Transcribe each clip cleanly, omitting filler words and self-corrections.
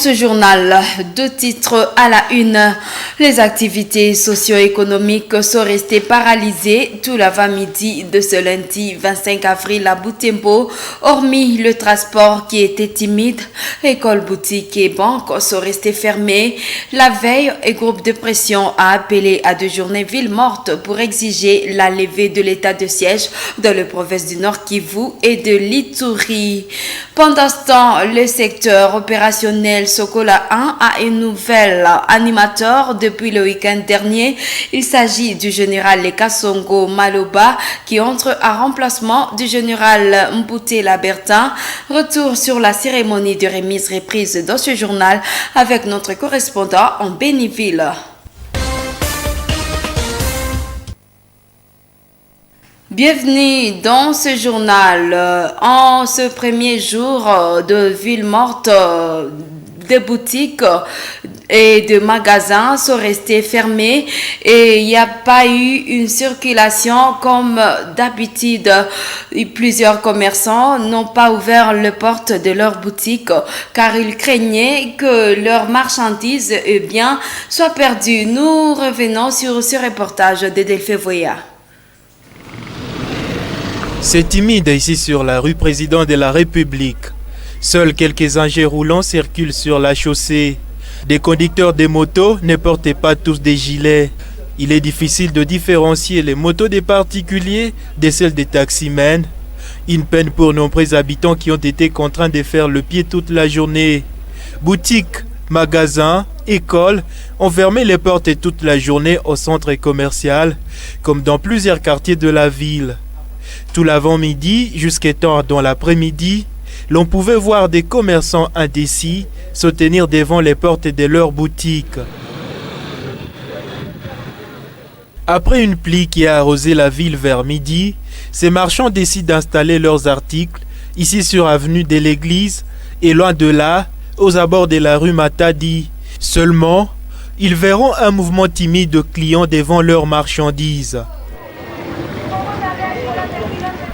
Ce journal, deux titres à la une. Les activités socio-économiques sont restées paralysées tout l'avant-midi de ce lundi 25 avril à Butembo, hormis le transport qui était timide. Écoles, boutiques et banques sont restées fermées. La veille, un groupe de pression a appelé à 2 journées ville morte pour exiger la levée de l'état de siège dans les provinces du Nord Kivu et de l'Ituri. Pendant ce temps, le secteur opérationnel Sokola 1 a un nouvel animateur depuis le week-end dernier. Il s'agit du général Kasongo Maloba qui entre à remplacement du général Mpouté Labertin. Retour sur la cérémonie de remise reprise dans ce journal avec notre correspondant en Béniville. Bienvenue dans ce journal. En ce premier jour de ville morte, des boutiques et de magasins sont restés fermés et il n'y a pas eu une circulation comme d'habitude. Plusieurs commerçants n'ont pas ouvert les portes de leurs boutiques car ils craignaient que leurs marchandises et biens soient perdus. Nous revenons sur ce reportage de Delphé Voya. C'est timide ici sur la rue Président de la République. Seuls quelques engins roulants circulent sur la chaussée. Des conducteurs de motos ne portaient pas tous des gilets. Il est difficile de différencier les motos des particuliers de celles des taximens. Une peine pour nombreux habitants qui ont été contraints de faire le pied toute la journée. Boutiques, magasins, écoles ont fermé les portes toute la journée au centre commercial, comme dans plusieurs quartiers de la ville. Tout l'avant-midi jusqu'à tard dans l'après-midi, l'on pouvait voir des commerçants indécis se tenir devant les portes de leurs boutiques. Après une pluie qui a arrosé la ville vers midi, ces marchands décident d'installer leurs articles ici sur avenue de l'église et loin de là, aux abords de la rue Matadi. Seulement, ils verront un mouvement timide de clients devant leurs marchandises.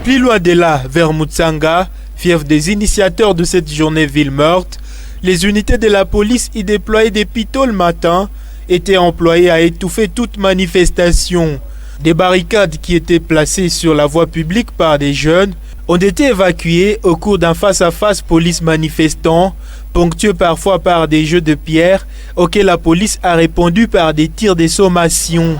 Plus loin de là, vers Mutsanga, fief des initiateurs de cette journée ville morte, les unités de la police y déployées depuis tôt le matin étaient employées à étouffer toute manifestation. Des barricades qui étaient placées sur la voie publique par des jeunes ont été évacuées au cours d'un face-à-face police-manifestant, ponctué parfois par des jeux de pierre auxquels la police a répondu par des tirs de sommation.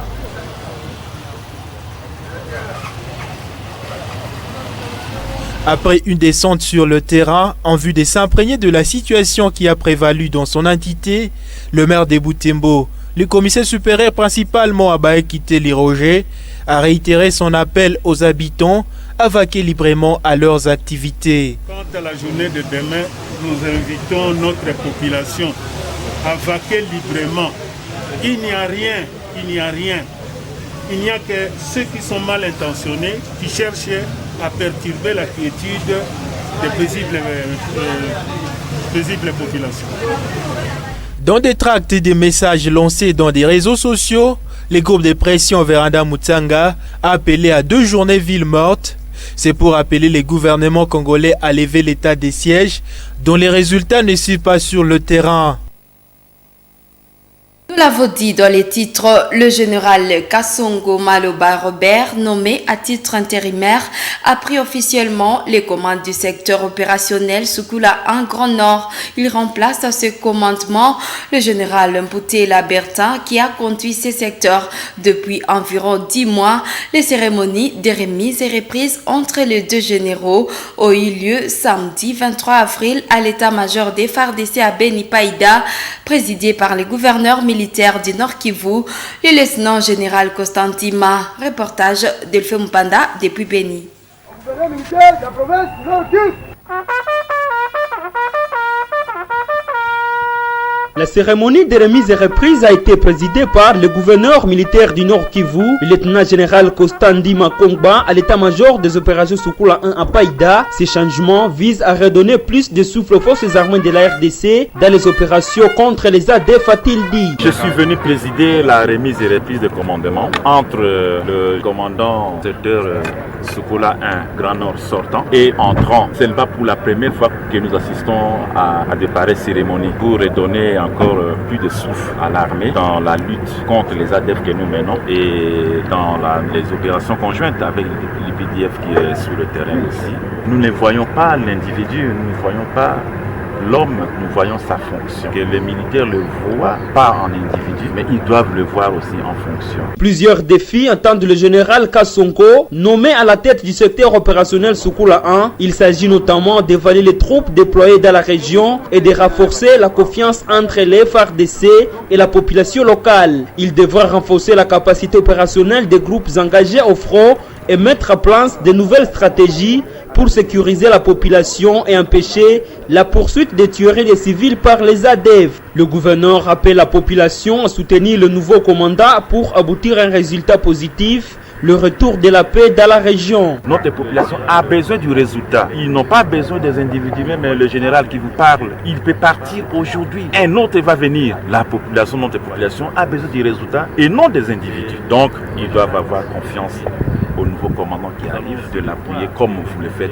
Après une descente sur le terrain en vue de s'imprégner de la situation qui a prévalu dans son entité, le maire de Butembo, le commissaire supérieur principalement Abaye Kiteli Roger, a réitéré son appel aux habitants à vaquer librement à leurs activités. Quant à la journée de demain, nous invitons notre population à vaquer librement. Il n'y a rien. Il n'y a que ceux qui sont mal intentionnés, qui cherchent à perturber la quiétude des paisibles populations. Dans des tracts et des messages lancés dans des réseaux sociaux, les groupes de pression Véranda Mutsanga a appelé à 2 journées ville morte. C'est pour appeler les gouvernements congolais à lever l'état des sièges dont les résultats ne suivent pas sur le terrain. Nous l'avons dit dans les titres, le général Kasongo Maloba Robert, nommé à titre intérimaire, a pris officiellement les commandes du secteur opérationnel Sokola 1 Grand Nord. Il remplace à ce commandement le général Mpouté Labertin qui a conduit ces secteurs depuis environ 10 mois. Les cérémonies de remise et reprise entre les deux généraux ont eu lieu samedi 23 avril à l'état-major des FARDC à Beni Païda, présidé par les gouverneurs militaires du Nord Kivu, le lieutenant général Constantima. Reportage d'Elfé Mpanda depuis Beni. La cérémonie de remise et reprise a été présidée par le gouverneur militaire du Nord Kivu, le lieutenant-général Kostandi Makongba, à l'état-major des opérations Soukula 1 à Païda. Ces changements visent à redonner plus de souffle aux forces armées de la RDC dans les opérations contre les ADF, a-t-il dit. Je suis venu présider la remise et reprise de commandement entre le commandant secteur Soukula 1 Grand Nord sortant et entrant. C'est là pour la première fois que nous assistons à de pareilles cérémonies pour redonner encore plus de souffle à l'armée dans la lutte contre les ADF que nous menons et dans les opérations conjointes avec l'IPDF qui est sur le terrain aussi. Nous ne voyons pas l'individu, nous ne voyons pas l'homme, nous voyons sa fonction. Que les militaires le voient pas en individu, mais ils doivent le voir aussi en fonction. Plusieurs défis entendent le général Kassongo, nommé à la tête du secteur opérationnel Soukula 1. Il s'agit notamment d'évaluer les troupes déployées dans la région et de renforcer la confiance entre les FARDC et la population locale. Il devra renforcer la capacité opérationnelle des groupes engagés au front et mettre en place de nouvelles stratégies pour sécuriser la population et empêcher la poursuite des tueries des civils par les ADF. Le gouverneur appelle la population à soutenir le nouveau commandant pour aboutir à un résultat positif, le retour de la paix dans la région. Notre population a besoin du résultat. Ils n'ont pas besoin des individus, mais le général qui vous parle, il peut partir aujourd'hui. Un autre va venir. Notre population a besoin du résultat et non des individus. Donc, ils doivent avoir confiance au nouveau commandant qui arrive, de l'appuyer comme vous le faites,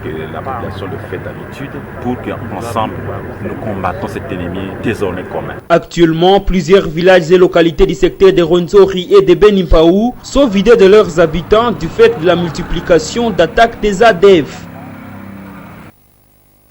que la population le fait d'habitude, pour qu'ensemble nous combattons cet ennemi désormais commun. Actuellement, plusieurs villages et localités du secteur de Rwenzori et de Benimpaou sont vidés de leurs habitants du fait de la multiplication d'attaques des ADF.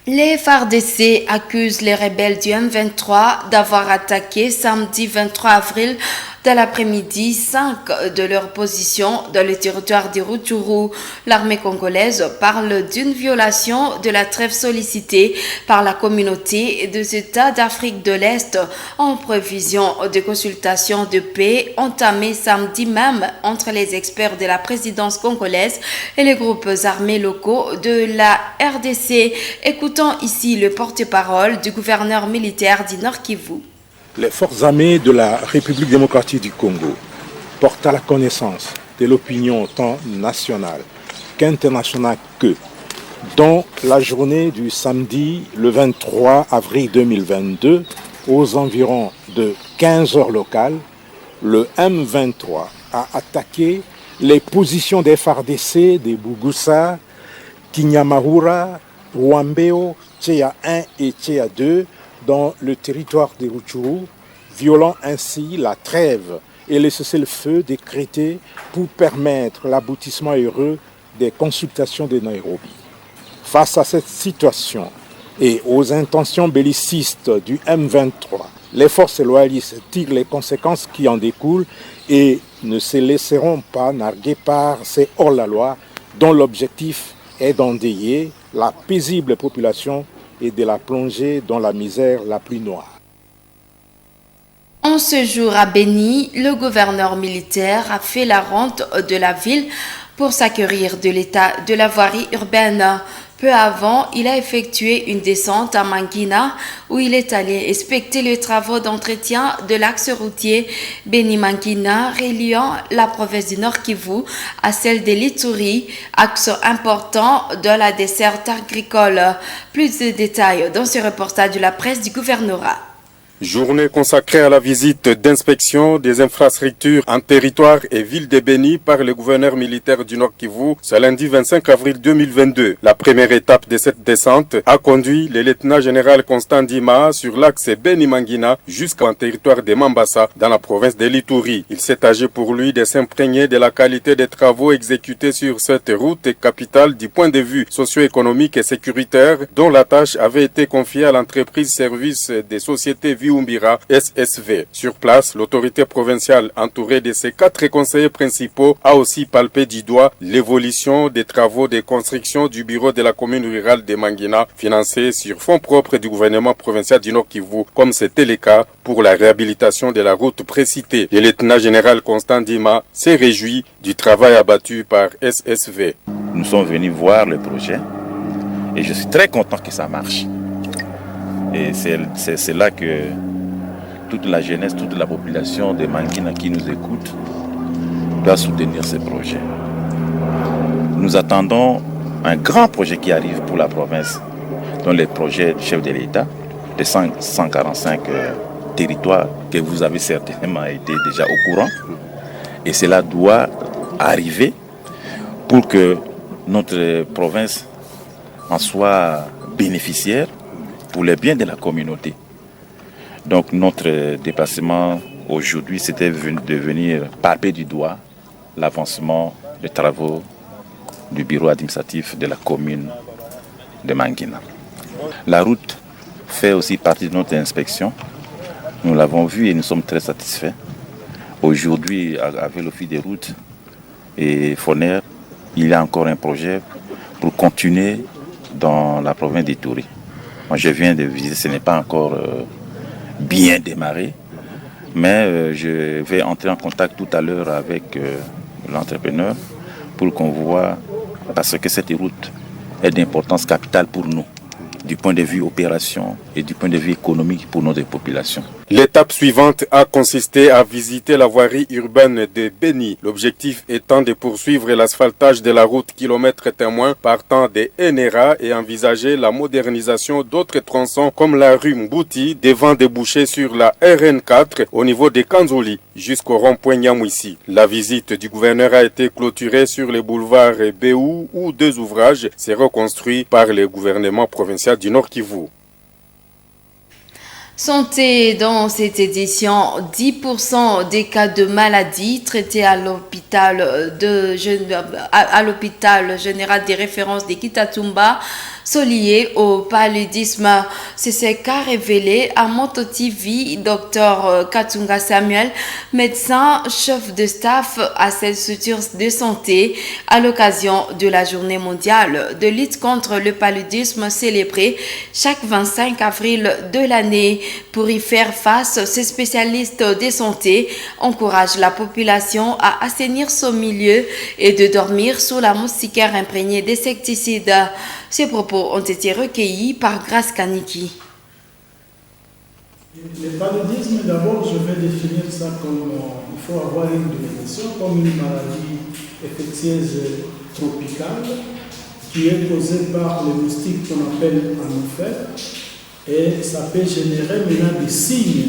Les FARDC accusent les rebelles du M23 d'avoir attaqué samedi 23 avril dans l'après-midi 5 de leur position dans le territoire de Rutshuru. L'armée congolaise parle d'une violation de la trêve sollicitée par la communauté des États d'Afrique de l'Est en prévision de consultations de paix entamées samedi même entre les experts de la présidence congolaise et les groupes armés locaux de la RDC. Écoutons ici le porte-parole du gouverneur militaire du Nord Kivu. Les forces armées de la République démocratique du Congo portent à la connaissance de l'opinion tant nationale qu'internationale que, dans la journée du samedi le 23 avril 2022, aux environs de 15 heures locales, le M23 a attaqué les positions des FARDC de Bugusa, Kinyamahura, Rwambeo, Tchéa 1 et Tchéa 2 dans le territoire de Rutshuru, violant ainsi la trêve et le cessez-le-feu décrété pour permettre l'aboutissement heureux des consultations de Nairobi. Face à cette situation et aux intentions bellicistes du M23, les forces loyalistes tirent les conséquences qui en découlent et ne se laisseront pas narguer par ces hors-la-loi dont l'objectif est d'endeuiller la paisible population et de la plonger dans la misère la plus noire. En ce jour à Béni, le gouverneur militaire a fait la ronde de la ville pour s'acquérir de l'état de la voirie urbaine. Peu avant, il a effectué une descente à Mangina où il est allé inspecter les travaux d'entretien de l'axe routier Béni-Mangina reliant la province du Nord Kivu à celle de l'Ituri, axe important de la desserte agricole. Plus de détails dans ce reportage de la presse du gouvernorat. Journée consacrée à la visite d'inspection des infrastructures en territoire et ville de Béni par le gouverneur militaire du Nord Kivu ce lundi 25 avril 2022. La première étape de cette descente a conduit le lieutenant-général Constant Dima sur l'axe Béni-Mangina jusqu'en territoire de Mambasa dans la province de l'Ituri. Il s'est agi pour lui de s'imprégner de la qualité des travaux exécutés sur cette route capitale du point de vue socio-économique et sécuritaire dont la tâche avait été confiée à l'entreprise service des sociétés Viumbira SSV. Sur place, l'autorité provinciale entourée de ses 4 conseillers principaux a aussi palpé du doigt l'évolution des travaux de construction du bureau de la commune rurale de Mangina financés sur fonds propres du gouvernement provincial du Nord Kivu comme c'était le cas pour la réhabilitation de la route précitée. Le lieutenant-général Constant Dima s'est réjoui du travail abattu par SSV. Nous sommes venus voir le projet et je suis très content que ça marche. Et c'est là que toute la jeunesse, toute la population de Mangina qui nous écoute doit soutenir ces projets. Nous attendons un grand projet qui arrive pour la province, dont les projets du chef de l'État, de 145 territoires que vous avez certainement été déjà au courant. Et cela doit arriver pour que notre province en soit bénéficiaire pour le bien de la communauté. Donc notre déplacement aujourd'hui, c'était de venir palper du doigt l'avancement des travaux du bureau administratif de la commune de Mangina. La route fait aussi partie de notre inspection. Nous l'avons vu et nous sommes très satisfaits. Aujourd'hui, avec l'Office des routes et Foner, il y a encore un projet pour continuer dans la province d'Ituri. Moi, je viens de visiter, ce n'est pas encore bien démarré, mais je vais entrer en contact tout à l'heure avec l'entrepreneur pour qu'on voit, parce que cette route est d'importance capitale pour nous, du point de vue opération et du point de vue économique pour notre population. L'étape suivante a consisté à visiter la voirie urbaine de Béni. L'objectif étant de poursuivre l'asphaltage de la route kilomètre témoin partant des NRA et envisager la modernisation d'autres tronçons comme la rue Mbouti devant déboucher sur la RN4 au niveau de Kanzoli jusqu'au rond-point Nyamwisi. La visite du gouverneur a été clôturée sur le boulevard Béou où 2 ouvrages sont reconstruits par le gouvernement provincial du Nord Kivu. Santé, dans cette édition, 10% des cas de maladies traités à l'hôpital général des références de Kitatumba sont liés au paludisme. C'est ce qu'a révélé à Moto TV Dr Katunga Samuel, médecin chef de staff à cette structure de santé à l'occasion de la journée mondiale de lutte contre le paludisme célébrée chaque 25 avril de l'année. Pour y faire face, ces spécialistes de santé encouragent la population à assainir son milieu et de dormir sous la moustiquaire imprégnée d'insecticides. Ces propos ont été recueillis par Grace Kaniki. Le paludisme, d'abord, je vais définir ça comme, il faut avoir une définition, comme une maladie infectieuse tropicale qui est causée par les moustiques qu'on appelle anophèles. Et ça peut générer maintenant des signes.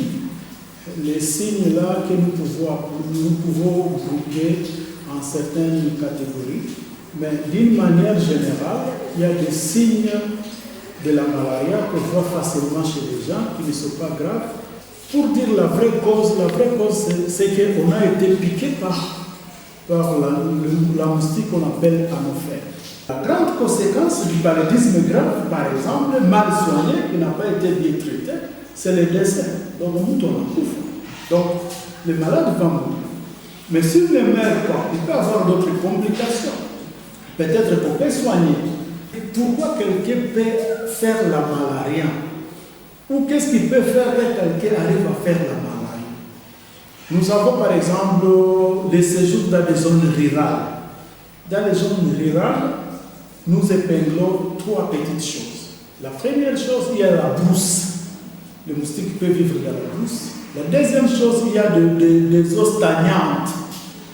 Les signes-là que nous pouvons grouper en certaines catégories. Mais d'une manière générale, il y a des signes de la malaria qu'on voit facilement chez les gens qui ne sont pas graves. Pour dire la vraie cause, c'est qu'on a été piqué par la moustique qu'on appelle anophèle. La grande conséquence du paludisme grave, par exemple, mal soigné, qui n'a pas été bien traité, c'est le décès. Donc, le mouton en souffre. Donc, le malade va mourir. Mais s'il ne meurt pas, il peut avoir d'autres complications. Peut-être qu'on peut soigner. Pourquoi quelqu'un peut faire la malaria? Ou qu'est-ce qu'il peut faire quand quelqu'un arrive à faire la malaria? Nous avons par exemple des séjours dans des zones rurales. Dans les zones rurales, nous épinglons 3 petites choses. La première chose, il y a la brousse. Les moustiques peuvent vivre dans la brousse. La deuxième chose, il y a des eaux stagnantes.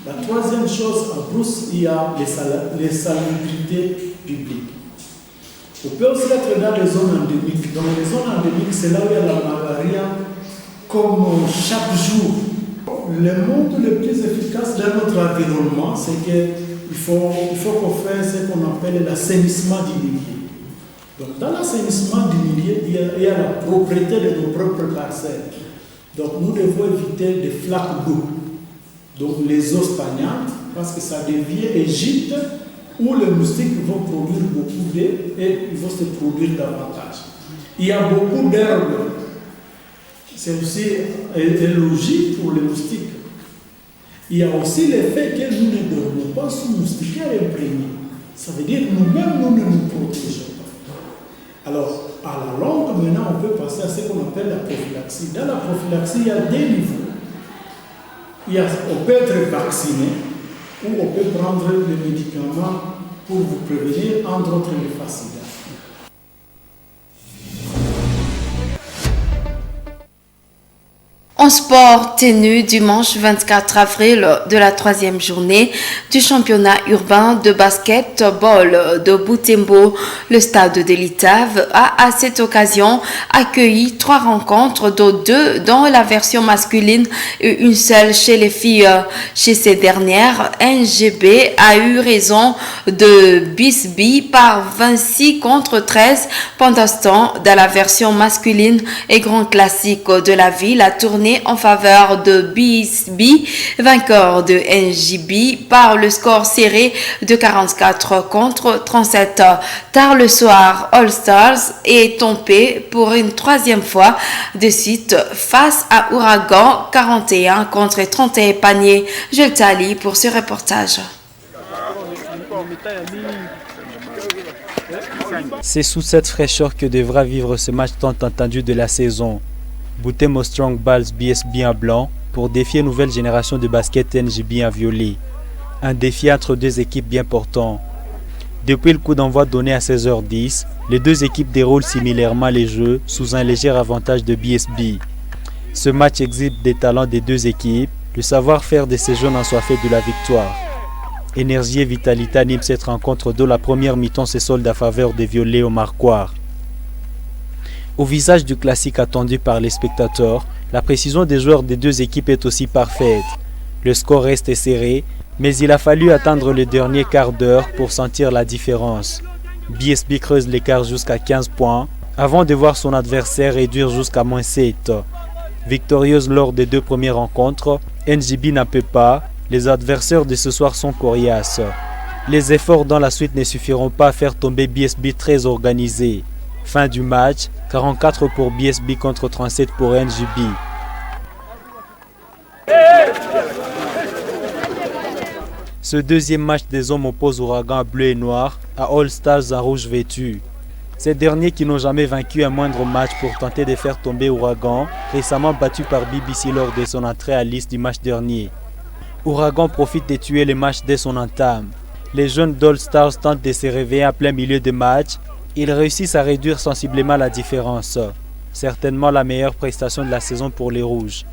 La troisième chose, en brousse, il y a les salubrités publiques. On peut aussi être dans les zones endémiques. Dans les zones endémiques, c'est là où il y a la malaria comme chaque jour. Le monde le plus efficace dans notre environnement, c'est qu'il faut qu'on fasse ce qu'on appelle l'assainissement du milieu. Donc, dans l'assainissement du milieu, il y a la propriété de nos propres parcelles. Donc, nous devons éviter des flaques d'eau. Donc, les eaux stagnantes, parce que ça devient Égypte, où les moustiques vont produire beaucoup d'eau et ils vont se produire davantage. Il y a beaucoup d'herbes. C'est aussi logique pour les moustiques. Il y a aussi le fait que nous ne dormons pas sous moustiquaire imprégnée. Ça veut dire que nous-mêmes, nous ne nous protégeons pas. Alors, à la longue, maintenant, on peut passer à ce qu'on appelle la prophylaxie. Dans la prophylaxie, il y a 2 niveaux. On peut être vacciné ou on peut prendre les médicaments pour vous prévenir, entre autres le FACIDA. sport tenu dimanche 24 avril de la 3e journée du championnat urbain de basketball de Butembo, le stade de l'Itave a à cette occasion accueilli 3 rencontres, dont 2 dans la version masculine et une seule chez les filles. Chez ces dernières, NGB a eu raison de Bisbee par 26-13. Pendant ce temps, dans la version masculine et grand classique de la ville a tourné en faveur de Bisbee, vainqueur de NGB par le score serré de 44-37. Tard le soir, All Stars est tombé pour une 3e fois de suite face à Ouragan, 41-31 paniers. Je t'allie pour ce reportage. C'est sous cette fraîcheur que devra vivre ce match tant attendu de la saison. Butembo Strong Balls BSB en blanc pour défier une nouvelle génération de basket NGB en violet. Un défi entre 2 équipes bien portantes. Depuis le coup d'envoi donné à 16h10, les 2 équipes déroulent similairement les jeux sous un léger avantage de BSB. Ce match exhibe des talents des 2 équipes, le savoir-faire de ces jeunes assoiffés de la victoire. Énergie et vitalité animent cette rencontre dont la première mi-temps se solde à faveur des violets au marquoir. Au visage du classique attendu par les spectateurs, la précision des joueurs des 2 équipes est aussi parfaite. Le score reste serré, mais il a fallu attendre le dernier quart d'heure pour sentir la différence. BSB creuse l'écart jusqu'à 15 points, avant de voir son adversaire réduire jusqu'à -7. Victorieuse lors des 2 premières rencontres, NGB n'en peut pas, les adversaires de ce soir sont coriaces. Les efforts dans la suite ne suffiront pas à faire tomber BSB très organisé. Fin du match, 44 pour BSB contre 37 pour NGB. Ce deuxième match des hommes oppose Ouragan bleu et noir à All Stars en rouge vêtu. Ces derniers qui n'ont jamais vaincu un moindre match pour tenter de faire tomber Ouragan, récemment battu par BBC lors de son entrée à liste du match dernier. Ouragan profite de tuer les matchs dès son entame. Les jeunes d'All Stars tentent de se réveiller en plein milieu de match. Ils réussissent à réduire sensiblement la différence. Certainement la meilleure prestation de la saison pour les Rouges.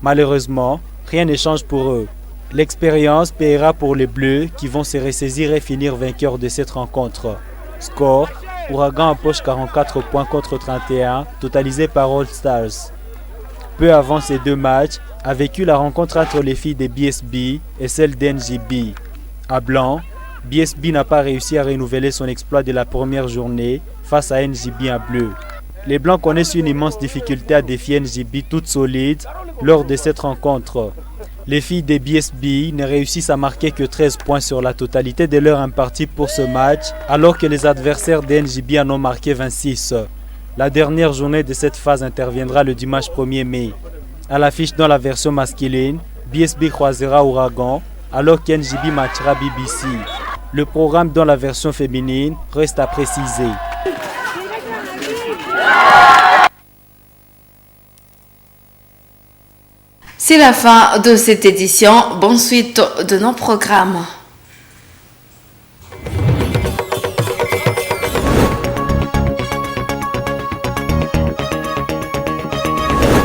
Malheureusement, rien ne change pour eux. L'expérience paiera pour les Bleus qui vont se ressaisir et finir vainqueurs de cette rencontre. Score, Ouragan empoche 44 points contre 31, totalisé par All Stars. Peu avant ces 2 matchs, a vécu la rencontre entre les filles de BSB et celle d'NGB. À blanc, BSB n'a pas réussi à renouveler son exploit de la première journée face à NGB en bleu. Les Blancs connaissent une immense difficulté à défier NGB toute solide lors de cette rencontre. Les filles des BSB ne réussissent à marquer que 13 points sur la totalité de leurs imparties pour ce match, alors que les adversaires de NGB en ont marqué 26. La dernière journée de cette phase interviendra le dimanche 1er mai. À l'affiche dans la version masculine, BSB croisera Ouragan, alors qu'NGB matchera BBC. Le programme dans la version féminine reste à préciser. C'est la fin de cette édition. Bonne suite de nos programmes.